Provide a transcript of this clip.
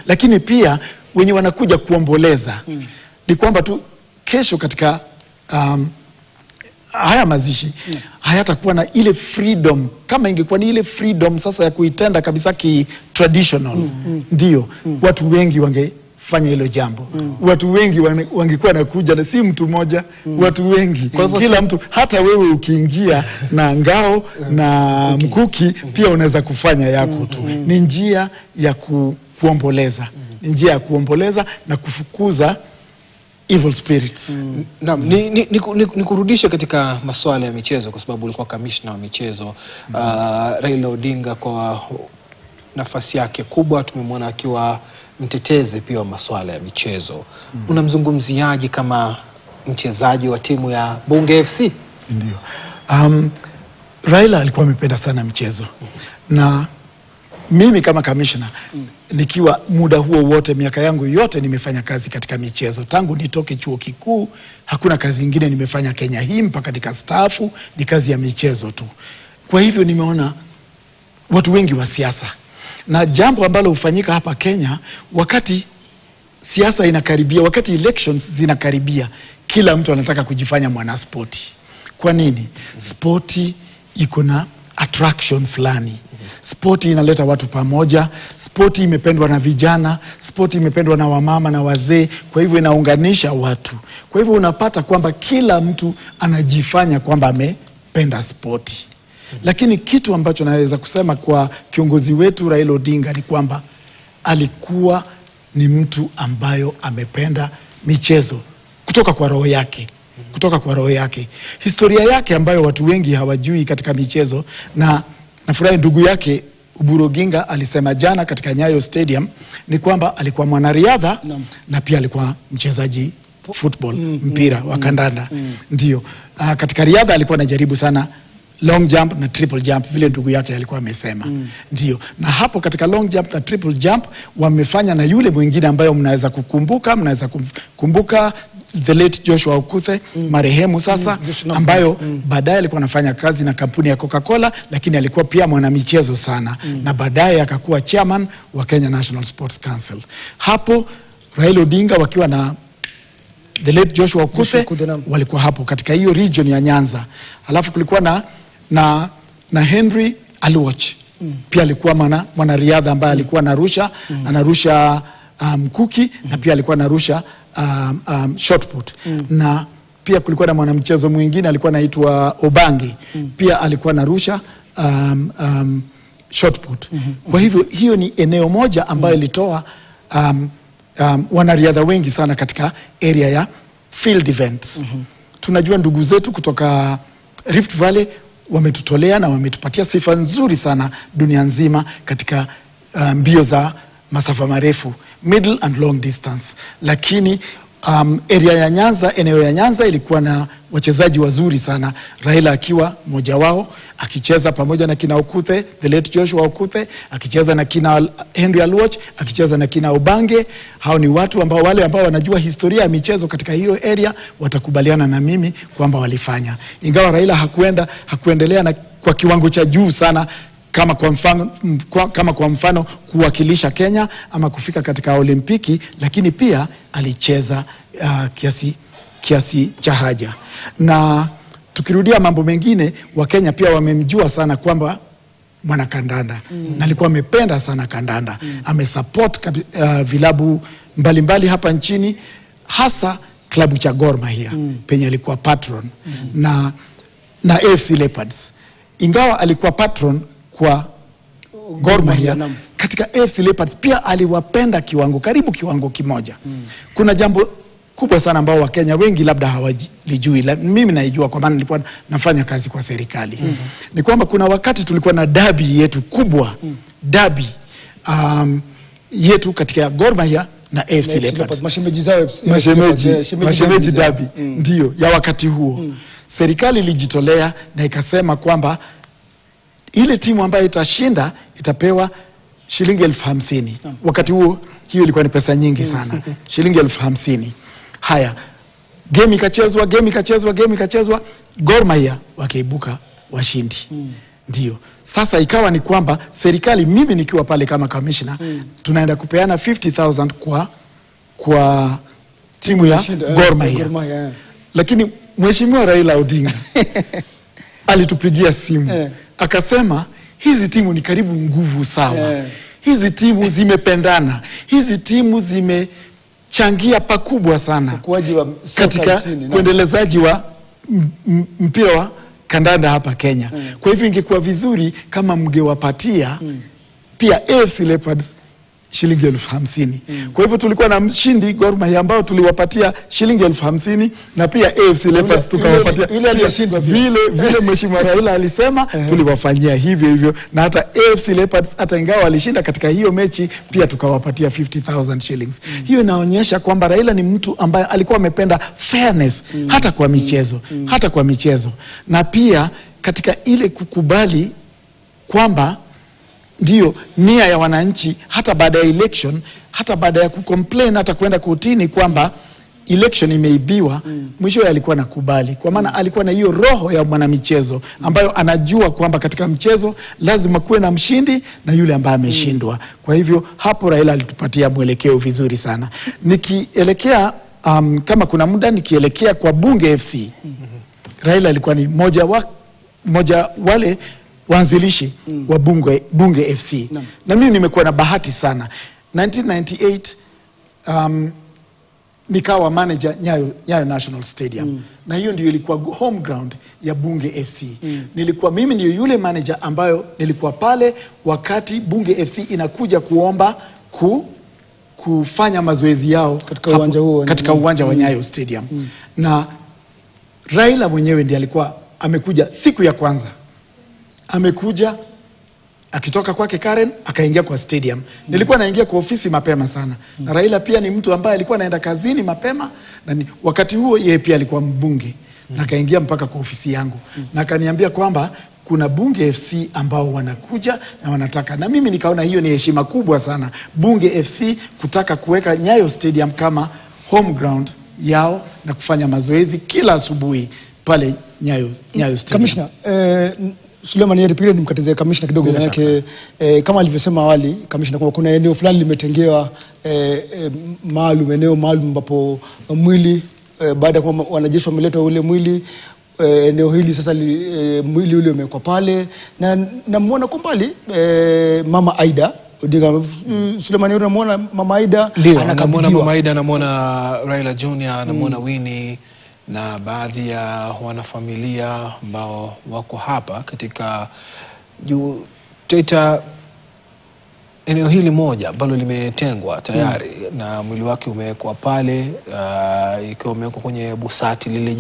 Lakini pia wenye wanakuja kuomboleza ni kwamba tu kesho katika haya mazishi hayatakuwa na ile freedom. Kama ingekuwa ni ile freedom sasa ya kuitenda kabisa ki-traditional, ndio watu wengi wangefanya hilo jambo. Watu wengi wangekuwa nakuja, na si mtu mmoja, watu wengi. Kila mtu, hata wewe ukiingia na ngao na mkuki pia unaweza kufanya yako tu. Ni njia ya kuomboleza. Ni njia ya kuomboleza na kufukuza evil spirits. Naam, ni kurudisha katika masuala ya michezo, kwa sababu ulikuwa kamishna wa michezo. Raila Odinga kwa nafasi yake kubwa tumemwona akiwa mtetezi pia wa masuala ya michezo. Unamzungumziaje kama mchezaji wa timu ya Bunge FC? Ndio. Raila alikuwa amependa sana michezo. Na mimi kama kamishna nikiwa muda huo wote, miaka yangu yote nimefanya kazi katika michezo. Tangu nitoke chuo kikuu hakuna kazi nyingine nimefanya Kenya hii mpaka nikastaafu, ni kazi ya michezo tu. Kwa hivyo nimeona watu wengi wa siasa, na jambo ambalo hufanyika hapa Kenya wakati siasa inakaribia, wakati elections zinakaribia, kila mtu anataka kujifanya mwana spoti. Kwa nini? Spoti iko na attraction fulani. Spoti inaleta watu pamoja, spoti imependwa na vijana, spoti imependwa na wamama na wazee, kwa hivyo inaunganisha watu. Kwa hivyo unapata kwamba kila mtu anajifanya kwamba amependa spoti. Lakini kitu ambacho naweza kusema kwa kiongozi wetu Raila Odinga ni kwamba alikuwa ni mtu ambayo amependa michezo kutoka kwa roho yake. Kutoka kwa roho yake. Historia yake ambayo watu wengi hawajui katika michezo, na nafurahi ndugu yake Oburu Oginga alisema jana katika Nyayo Stadium, ni kwamba alikuwa mwanariadha na pia alikuwa mchezaji football, mpira wa kandanda. Ndio. Katika riadha alikuwa anajaribu sana long jump na triple jump, vile ndugu yake alikuwa amesema. Ndio. Na hapo katika long jump na triple jump wamefanya na yule mwingine ambayo mnaweza kukumbuka, the late Joshua Okuthe, marehemu sasa, ambayo baadaye alikuwa anafanya kazi na kampuni ya Coca-Cola, lakini alikuwa pia mwanamichezo sana, na baadaye akakuwa chairman wa Kenya National Sports Council. Hapo Raila Odinga wakiwa na the late Joshua Okuthe walikuwa hapo katika hiyo region ya Nyanza. Alafu kulikuwa na Henry Aluoch. Pia alikuwa mwanariadha ambaye alikuwa anarusha mkuki, na pia alikuwa anarusha shot put. Na pia kulikuwa na mwanamchezo mwingine alikuwa anaitwa Obangi. Pia alikuwa anarusha shot put. Kwa hivyo hiyo ni eneo moja ambayo ilitoa wanariadha wengi sana katika area ya field events. Tunajua ndugu zetu kutoka Rift Valley wametutolea na wametupatia sifa nzuri sana dunia nzima katika mbio za masafa marefu, middle and long distance. Lakini area ya Nyanza, eneo ya Nyanza ilikuwa na wachezaji wazuri sana, Raila akiwa mmoja wao, akicheza pamoja na kina Okuthe, the late Joshua Okuthe, akicheza na kina Henry Aluoch, akicheza na kina Obange. Hao ni watu ambao, wale ambao wanajua historia ya michezo katika hiyo area watakubaliana na mimi kwamba walifanya. Ingawa Raila hakuendelea na kwa kiwango cha juu sana kama kwa mfano kuwakilisha Kenya ama kufika katika Olimpiki, lakini pia alicheza kiasi cha haja. Na tukirudia mambo mengine, wa Kenya pia wamemjua sana kwamba mwana kandanda, na alikuwa amependa sana kandanda. Amesupport vilabu mbalimbali hapa nchini, hasa klabu cha Gor Mahia penye alikuwa patron, na AFC Leopards. Ingawa alikuwa patron kwa Gor Mahia, katika AFC Leopards pia aliwapenda karibu kiwango kimoja. Kuna jambo kubwa sana ambao Wakenya wengi labda hawalijui, mimi naijua kwa maana nilikuwa nafanya kazi kwa serikali. Ni kwamba kuna wakati tulikuwa na derby yetu kubwa, derby yetu katika Gor Mahia na AFC Leopards. Mashemeji derby, ndio ya wakati huo. Serikali ilijitolea na ikasema kwamba ile timu ambayo itashinda itapewa shilingi 50,000. Wakati huo hiyo ilikuwa ni pesa nyingi sana. Shilingi 50,000. Haya, game ikachezwa, Gor Mahia wakaibuka washindi. Ndio. Sasa ikawa ni kwamba serikali, mimi nikiwa pale kama commissioner, tunaenda kupeana 50,000 kwa timu ya Gor Mahia. Lakini Mheshimiwa Raila Odinga alitupigia simu akasema hizi timu ni karibu nguvu sawa. Hizi timu zimependana. Hizi timu zimechangia pakubwa sana katika kuendelezaji wa mpira wa kandanda hapa Kenya. Kwa hivyo ingekuwa vizuri kama mngewapatia pia AFC Leopards shilingi 50,000. Kwa hivyo tulikuwa na mshindi Gor Mahia ambao tuliwapatia shilingi 50,000 na pia AFC Leopards tukawapatia vile Mheshimiwa Raila alisema tuliwafanyia hivyo, na hata AFC Leopards hata ingawa walishinda katika hiyo mechi pia tukawapatia 50,000 shillings. Hiyo inaonyesha kwamba Raila ni mtu ambaye alikuwa amependa fairness hata kwa michezo, na pia katika ile kukubali kwamba ndio nia ya wananchi hata baada ya election, hata baada ya kucomplain, hata kwenda kotini kwamba election imeibiwa, mwisho alikuwa nakubali, kwa maana alikuwa na hiyo roho ya mwanamichezo ambayo anajua kwamba katika mchezo lazima kuwe na mshindi na yule ambaye ameshindwa. Kwa hivyo hapo Raila alitupatia mwelekeo vizuri sana. Nikielekea kama kuna muda nikielekea kwa Bunge FC, Raila alikuwa ni moja wale waanzilishi wa Bunge FC. Na mimi nimekuwa na bahati sana. 1998 nikawa manager Nyayo National Stadium. Na hiyo ndio ilikuwa home ground ya Bunge FC. Mimi ndio yule manager ambayo nilikuwa pale wakati Bunge FC inakuja kuomba kufanya mazoezi yao katika uwanja wa Nyayo Stadium. Na Raila mwenyewe ndiye alikuwa amekuja siku ya kwanza. Amekuja akitoka kwake Karen akaingia kwa stadium. Nilikuwa naingia kwa ofisi mapema sana. Na Raila pia ni mtu ambaye alikuwa anaenda kazini mapema, na wakati huo yeye pia alikuwa mbunge. Na akaingia mpaka kwa ofisi yangu. Na akaniambia kwamba kuna Bunge FC ambao wanakuja na wanataka. Na mimi nikaona hiyo ni heshima kubwa sana, Bunge FC kutaka kuweka Nyayo Stadium kama home ground yao na kufanya mazoezi kila asubuhi pale Nyayo Stadium. Commissioner, Suleiman Yeri, pili nimkatize commissioner kidogo, manake kama alivyosema awali commissioner kwamba kuna eneo fulani limetengewa eneo maalum ambapo mwili baada ya kwamba wanajeshi wameletwa ule mwili, eneo hili sasa mwili ule umewekwa pale, na namuona kwa mbali Mama Aida Odinga. Suleiman Yeri, namuona Mama Aida, anamuona Mama Aida, namuona Raila Junior, namuona Winnie na baadhi ya wanafamilia ambao wako hapa katika eneo hili moja ambalo limetengwa tayari na mwili wake umewekwa pale, ikiwa umewekwa kwenye busati lile